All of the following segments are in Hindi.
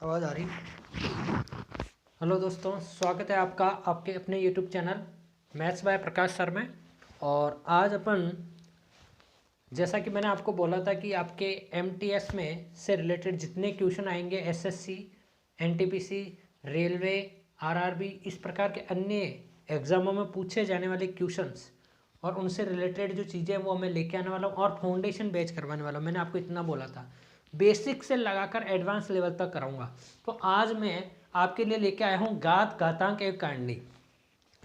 आवाज़ आ रही। हेलो दोस्तों, स्वागत है आपका आपके अपने YouTube channel maths by Prakash sir में। और आज अपन, जैसा कि मैंने आपको बोला था कि आपके एमटीएस में से रिलेटेड जितने क्वेश्चन आएंगे, एसएससी, एनटीपीसी, रेलवे, आरआरबी, इस प्रकार के अन्य एग्जामों में पूछे जाने वाले क्वेश्चंस और उनसे रिलेटेड जो चीज़ें हैं वो मैं लेके आने वाला हूँ और फाउंडेशन बैच करवाने वाला हूँ। मैंने आपको इतना बोला था, बेसिक से लगाकर एडवांस लेवल तक कराऊंगा। तो आज मैं आपके लिए लेके आया हूँ घात, घातांक एवं कांडी।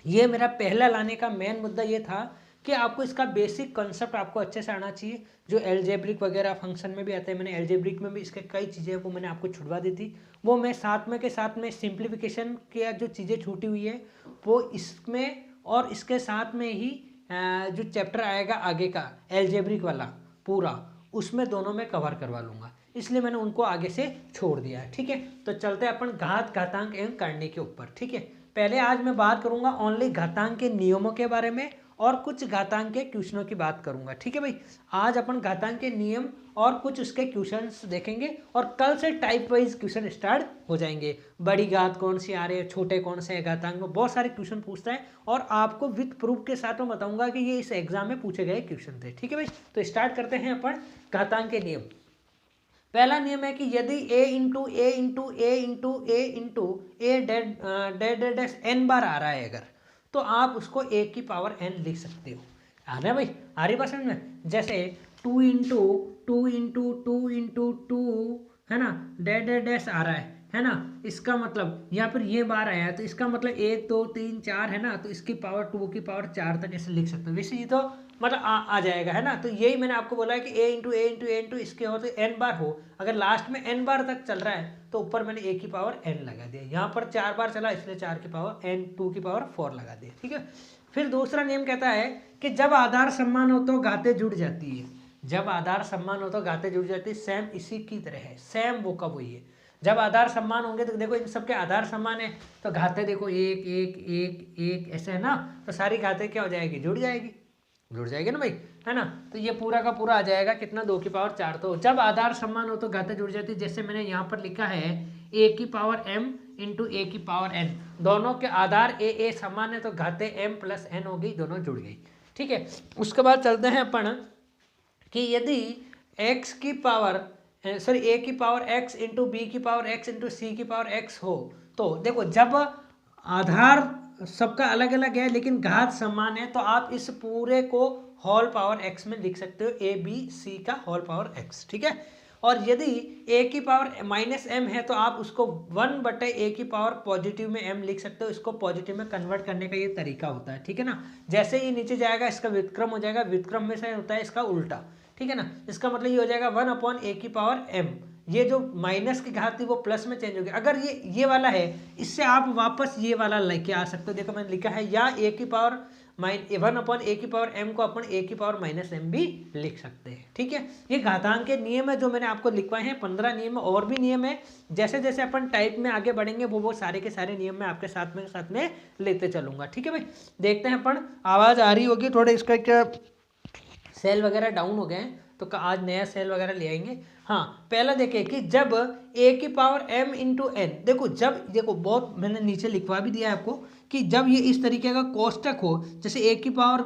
ये मेरा पहला लाने का मेन मुद्दा ये था कि आपको इसका बेसिक कॉन्सेप्ट आपको अच्छे से आना चाहिए। जो एल्जेब्रिक वगैरह फंक्शन में भी आते हैं, मैंने एल्जेब्रिक में भी इसके कई चीज़ें वो मैंने आपको छुड़वा दी थी। वो मैं साथ में सिंप्लीफिकेशन के जो चीज़ें छूटी हुई है वो इसमें, और इसके साथ में ही जो चैप्टर आएगा आगे का एल्जेब्रिक वाला पूरा, उसमें दोनों में कवर करवा लूँगा, इसलिए मैंने उनको आगे से छोड़ दिया है। ठीक है, तो चलते हैं अपन घात, घातांक एवं कांडी के ऊपर। ठीक है, पहले आज मैं बात करूंगा ओनली घातांक के नियमों के बारे में और कुछ घातांक के क्वेश्चनों की बात करूंगा। ठीक है भाई, आज अपन घातांक के नियम और कुछ उसके क्वेश्चंस देखेंगे और कल से टाइप वाइज क्वेश्चन स्टार्ट हो जाएंगे। बड़ी घात कौन सी आ रही है, छोटे कौन से घातांक में बहुत सारे क्वेश्चन पूछता है और आपको विद प्रूफ के साथ में बताऊंगा कि ये इस एग्जाम में पूछे गए क्वेश्चन थे। ठीक है भाई, तो स्टार्ट करते हैं अपन घातांक के नियम। पहला नियम है कि यदि a into A into A into A into a dead n बार आ रहा है अगर, तो आप उसको a की पावर n लिख सकते हो। आ रहा है भाई, आ रही बात समझ में? जैसे 2 into two into two into two, है ना, डेड आ रहा है ना। इसका मतलब या फिर ये बार आया है तो इसका मतलब 1 2 3 4 है ना, तो इसकी पावर 2 की पावर 4 तक ऐसे लिख सकते हो। वैसे ये तो मतलब आ जाएगा, है ना। तो यही मैंने आपको बोला है कि a into A into A into इसके हो तो n बार हो, अगर लास्ट में n बार तक चल रहा है तो ऊपर मैंने a की पावर n लगा दिया। यहाँ पर 4 बार चला इसलिए 4 की पावर n 2 की पावर 4 लगा दिया। ठीक है, फिर दूसरा नियम कहता है कि जब आधार समान हो तो घातें जुड़ जाती है। जब आधार समान हो तो घातें जुड़ जाती है, सेम इसी की तरह है, सेम वो कब हुई है। जब आधार समान होंगे तो देखो इन सबके आधार समान है तो घातें देखो एक एक एक एक ऐसे है ना, तो सारी घातें क्या हो जाएगी, जुड़ जाएगी, जुड़ जाएगी ना भाई, है ना। तो ये पूरा का पूरा आ जाएगा कितना, 2 की पावर 4। तो जब आधार समान हो तो घातें जुड़ जाती है। जैसे मैंने यहाँ पर लिखा है a की पावर m इंटू ए की पावर n, दोनों के आधार a समान है तो घातें m प्लस n हो गई, दोनों जुड़ गई। ठीक है, उसके बाद चलते हैं अपन कि यदि x की पावर सॉरी a की पावर x इंटू बी की पावर x इंटू सी की पावर x हो, तो देखो जब आधार सबका अलग अलग है लेकिन घात समान है तो आप इस पूरे को होल पावर x में लिख सकते हो, a b c का होल पावर x। ठीक है, और यदि a की पावर माइनस m है तो आप उसको 1/a की पावर पॉजिटिव में m लिख सकते हो। इसको पॉजिटिव में कन्वर्ट करने का ये तरीका होता है। ठीक है ना, जैसे ही नीचे जाएगा इसका व्युत्क्रम हो जाएगा, व्युत्क्रम में से होता है इसका उल्टा। ठीक है ना, इसका मतलब ये हो जाएगा 1/a की पावर m। ये जो माइनस की घात थी वो प्लस में चेंज हो गया। अगर ये वाला है, इससे आप वापस ये वाला लेके आ सकते हो। देखो मैंने लिखा है या a की पावर 1/a की पावर m को अपन a की पावर माइनस m भी लिख सकते हैं। ठीक है, ये घातांक के नियम है जो मैंने आपको लिखवाए हैं। 15 नियम और भी नियम है, जैसे जैसे अपन टाइप में आगे बढ़ेंगे वो सारे के सारे नियम मैं आपके साथ में लेते चलूंगा। ठीक है भाई, देखते हैं अपन। आवाज़ आ रही होगी, थोड़े इसका क्या सेल वगैरह डाउन हो गए हैं तो आज नया सेल वगैरह ले आएंगे। हाँ, पहला देखें कि जब a की पावर m इंटू एन, देखो बहुत मैंने नीचे लिखवा भी दिया है आपको कि जब ये इस तरीके का कोष्टक हो, जैसे a की पावर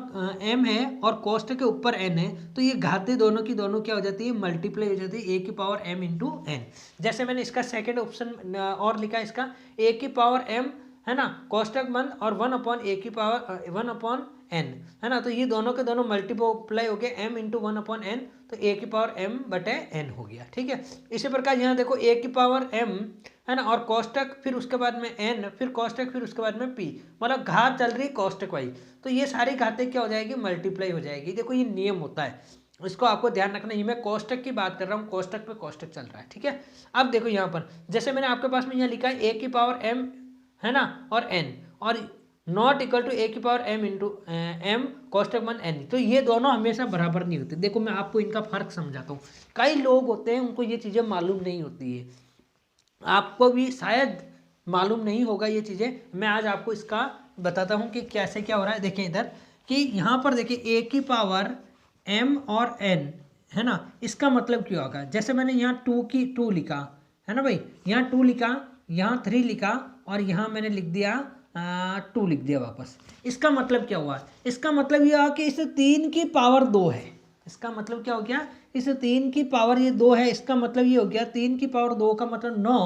m है और कोष्टक के ऊपर n है, तो ये घातें दोनों की दोनों क्या हो जाती है, मल्टीप्लाई हो जाती है, a की पावर m इंटू एन। जैसे मैंने इसका सेकेंड ऑप्शन और लिखा है, इसका a की पावर m है ना, कोष्टक बंद और 1/a की पावर 1/n, है ना। तो ये दोनों के दोनों मल्टीप्लाई हो गए m इंटू 1/n, तो a की पावर m बटे n हो गया। ठीक है, इसी प्रकार यहाँ देखो a की पावर m है ना, और कोष्टक फिर उसके बाद में n, फिर कोष्टक फिर उसके बाद में p, मतलब घात चल रही कोष्टक वाइज, तो ये सारी घातें क्या हो जाएगी, मल्टीप्लाई हो जाएगी। देखो ये नियम होता है, इसको आपको ध्यान रखना। ये मैं कोष्टक की बात कर रहा हूँ, कोष्टक पे कोष्टक चल रहा है। ठीक है, अब देखो यहाँ पर जैसे मैंने आपके पास में यहाँ लिखा है a की पावर m है ना और n, और नॉट इक्वल टू a की पावर m इंटू m कोष्टक बन n, तो ये दोनों हमेशा बराबर नहीं होते। देखो मैं आपको इनका फर्क समझाता हूँ। कई लोग होते हैं उनको ये चीज़ें मालूम नहीं होती है, आपको भी शायद मालूम नहीं होगा ये चीज़ें। मैं आज आपको इसका बताता हूँ कि कैसे क्या हो रहा है। देखें इधर कि यहाँ पर देखिए a की पावर m और n है ना, इसका मतलब क्या होगा। जैसे मैंने यहाँ 2 की 2 लिखा, है ना भाई। यहाँ 2 लिखा, यहाँ 3 लिखा और यहाँ मैंने लिख दिया 2 लिख दिया वापस। इसका मतलब क्या हुआ? इसका मतलब यह हुआ कि इस 3 की पावर 2 है। इसका मतलब क्या हो गया? इस 3 की पावर ये 2 है। इसका मतलब ये हो गया 3 की पावर 2 का मतलब 9,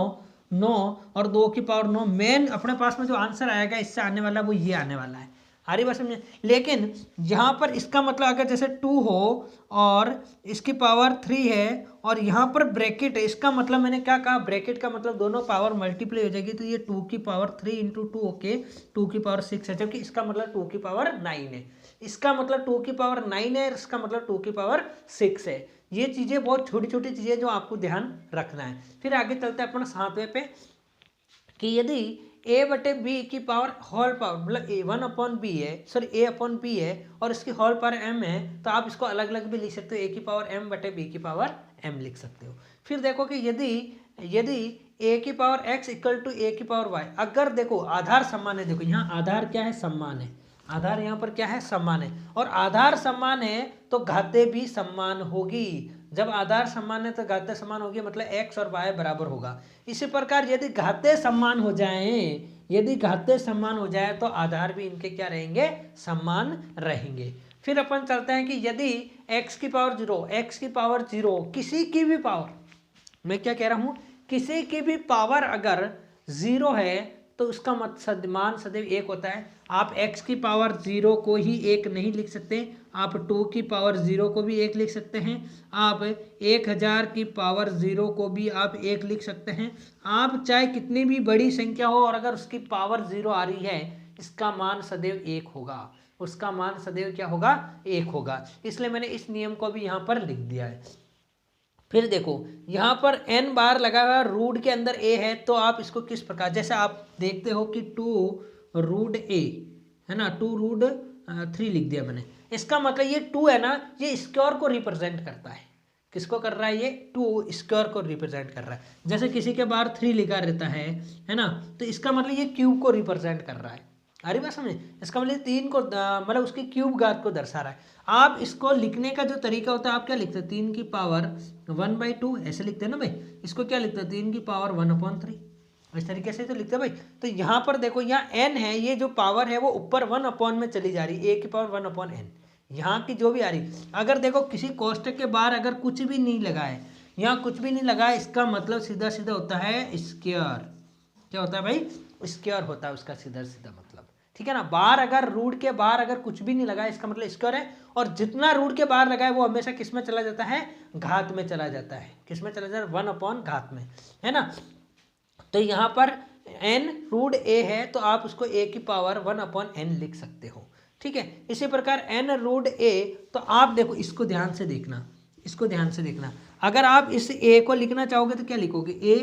9 और 2 की पावर 9। मेन अपने पास में जो आंसर आएगा इससे आने वाला वो ये आने वाला है। आ रही बात समझे? लेकिन यहाँ पर इसका मतलब अगर जैसे 2 हो और इसकी पावर 3 है और यहाँ पर ब्रैकेट है, इसका मतलब मैंने क्या कहा? ब्रैकेट का मतलब दोनों पावर मल्टीप्लाई हो जाएगी, तो ये 2 की पावर 3 इंटू 2 ओके 2 की पावर 6 है, जबकि इसका मतलब 2 की पावर 9 है। इसका मतलब 2 की पावर 9 है, इसका मतलब 2 की पावर 6 है। ये चीज़ें बहुत छोटी छोटी चीज़ें जो आपको ध्यान रखना है। फिर आगे चलते हैं अपना 7वें पे कि यदि a बटे बी की पावर होल पावर मतलब ए 1/b है, सॉरी a/b है और इसकी होल पावर m है, तो आप इसको अलग अलग भी लिख सकते हो, a की पावर m बटे b की पावर m लिख सकते हो। फिर देखो कि यदि a की power x equal to a की पावर y, अगर देखो आधार समान है, देखो यहाँ आधार क्या है? समान है। आधार यहाँ पर क्या है? समान है। और आधार समान है तो घातें भी समान होगी। जब आधार समान है तो घातें समान होगी, मतलब x और y बराबर होगा। इसी प्रकार यदि घातें समान हो जाएं, यदि घातें समान हो जाए तो आधार भी इनके क्या रहेंगे? समान रहेंगे। फिर अपन चलते हैं कि यदि x की पावर 0, x की पावर 0 किसी की भी पावर, मैं क्या कह रहा हूं? किसी की भी पावर अगर 0 है तो उसका मान सदैव 1 होता है। आप x की पावर 0 को ही 1 नहीं लिख सकते, आप 2 की पावर 0 को भी 1 लिख सकते हैं, आप 1000 की पावर 0 को भी आप 1 लिख सकते हैं। आप चाहे कितनी भी बड़ी संख्या हो और अगर उसकी पावर 0 आ रही है, इसका मान सदैव 1 होगा, उसका मान सदैव क्या होगा? 1 होगा। इसलिए मैंने इस नियम को भी यहाँ पर लिख दिया है। फिर देखो यहाँ पर n बार लगा हुआ रूट के अंदर a है, तो आप इसको किस प्रकार, जैसे आप देखते हो कि 2 रूट a है ना, 2 रूट 3 लिख दिया मैंने। इसका मतलब ये 2 है ना, ये स्क्वायर को रिप्रेजेंट करता है। किसको कर रहा है? ये 2 स्क्वायर को रिप्रेजेंट कर रहा है। जैसे किसी के बाहर 3 लिखा रहता है ना, तो इसका मतलब ये क्यूब को रिप्रेजेंट कर रहा है। अरे बात समझे? इसका मतलब 3 को मतलब उसकी क्यूब घात को दर्शा रहा है। आप इसको लिखने का जो तरीका होता है, आप क्या लिखते हैं? 3 की पावर 1/2 ऐसे लिखते हैं ना भाई। इसको क्या लिखते हैं? 3 की पावर 1/3 इस तरीके से तो लिखते हैं भाई। तो यहाँ पर देखो, यहाँ n है, ये जो पावर है वो ऊपर 1 में चली जा रही है, a की पावर 1/n यहाँ की जो भी आ रही। अगर देखो किसी कोष्टक के बाहर अगर कुछ भी नहीं लगा है, यहाँ कुछ भी नहीं लगा है, इसका मतलब सीधा सीधा होता है स्क्वायर। क्या होता है भाई? स्क्वायर होता है उसका सीधा सीधा मतलब, ठीक है ना। बाहर अगर रूट के बाहर अगर कुछ भी नहीं लगा है, इसका मतलब स्क्वायर है। और जितना रूट के बाहर लगा है वो हमेशा किस में चला जाता है? घात में चला जाता है। किस में चला जाता है? 1 घात में, है ना। तो यहाँ पर n रूट a है तो आप उसको a की पावर 1/n लिख सकते हो, ठीक है। इसी प्रकार n रूट a, तो आप देखो इसको ध्यान से देखना, इसको ध्यान से देखना। अगर आप इस a को लिखना चाहोगे तो क्या लिखोगे? a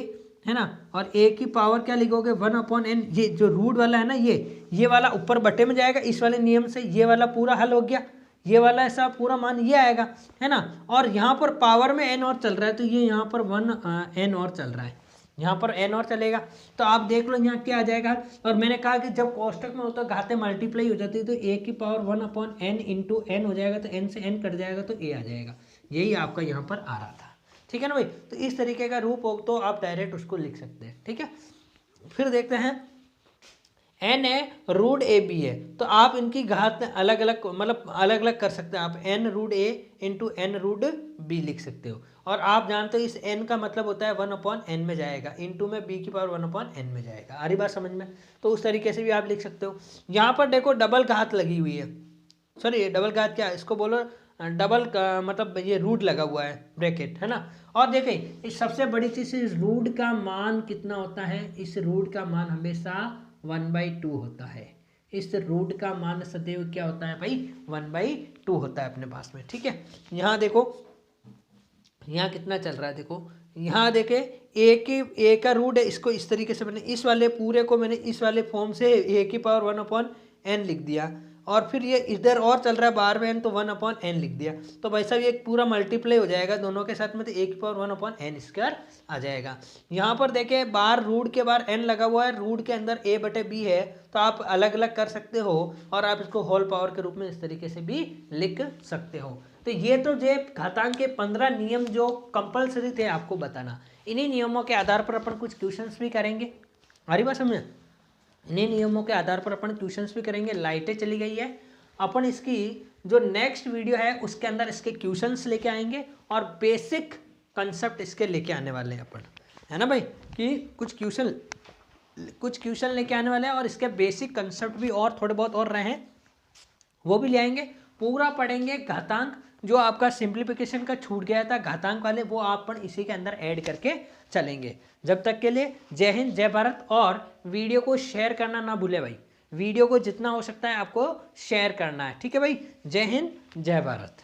है ना, और a की पावर क्या लिखोगे? 1/n। ये जो रूट वाला है ना, ये वाला ऊपर बटे में जाएगा इस वाले नियम से, ये वाला पूरा हल हो गया, ये वाला ऐसा पूरा मान ये आएगा, है ना। और यहाँ पर पावर में n और चल रहा है, तो ये यहाँ पर 1n और चल रहा है, यहाँ पर n और चलेगा। तो आप देख लो यहाँ क्या आ जाएगा। और मैंने कहा कि जब कोष्टक में होता है घातें मल्टीप्लाई हो जाती है, तो a की पावर 1/n इंटू n हो जाएगा, तो n से n कट जाएगा तो a आ जाएगा। यही आपका यहाँ पर आ रहा था, ठीक है ना भाई। तो इस तरीके का रूप हो तो आप डायरेक्ट उसको लिख सकते हैं, ठीक है। फिर देखते हैं n है रूट ए बी है, तो आप इनकी घात अलग अलग मतलब अलग अलग कर सकते हैं। आप n रूट ए इंटू n रूट बी लिख सकते हो। और आप जानते हो इस n का मतलब होता है 1/n में जाएगा, इंटू में b की पावर 1/n में जाएगा। आ रही बात समझ में? तो उस तरीके से भी आप लिख सकते हो। यहाँ पर देखो डबल घात लगी हुई है, सॉरी डबल घात क्या इसको बोलो, डबल का मतलब ये रूट लगा हुआ है, ब्रैकेट, है ना। और देखें इस सबसे बड़ी चीज़, इस रूट का मान कितना होता है? इस रूट का मान हमेशा 1/2 होता है। इस रूट का मान सदैव क्या होता है भाई? 1/2 होता है अपने पास में, ठीक है। यहाँ देखो यहाँ कितना चल रहा है, देखो यहाँ देखे a का रूट है, इसको इस तरीके से मैंने इस वाले पूरे को मैंने इस वाले फॉर्म से a की पावर 1/n लिख दिया। और फिर ये इधर और चल रहा है बार में n, तो 1/n लिख दिया। तो भाई साहब ये पूरा मल्टीप्लाई हो जाएगा दोनों के साथ में, तो a की पावर 1/n स्क्वायर आ जाएगा। यहाँ पर देखें बाहर रूट के बाहर n लगा हुआ है, रूट के अंदर a बटे b है, तो आप अलग अलग कर सकते हो और आप इसको होल पावर के रूप में इस तरीके से भी लिख सकते हो। तो ये तो जो घातांक के 15 नियम जो कंपलसरी थे आपको बताना। इन्हीं नियमों के आधार पर अपन कुछ क्वेश्चंस भी करेंगे। आ रही बात समझ? इन्हीं नियमों के आधार पर अपन क्वेश्चंस भी करेंगे। लाइटें चली गई है, अपन इसकी जो नेक्स्ट वीडियो है उसके अंदर इसके क्वेश्चंस लेके आएंगे और बेसिक कंसेप्ट इसके लेके आने वाले हैं अपन, है ना भाई, कि कुछ क्वेश्चन लेके आने वाले हैं और इसके बेसिक कंसेप्ट भी और थोड़े बहुत और रहे हैं वो भी ले आएंगे। पूरा पढ़ेंगे घातांक, जो आपका सिंप्लीफिकेशन का छूट गया था घातांक वाले, वो आप अपन इसी के अंदर ऐड करके चलेंगे। जब तक के लिए जय हिंद जय भारत। और वीडियो को शेयर करना ना भूले भाई, वीडियो को जितना हो सकता है आपको शेयर करना है, ठीक है भाई। जय हिंद जय भारत।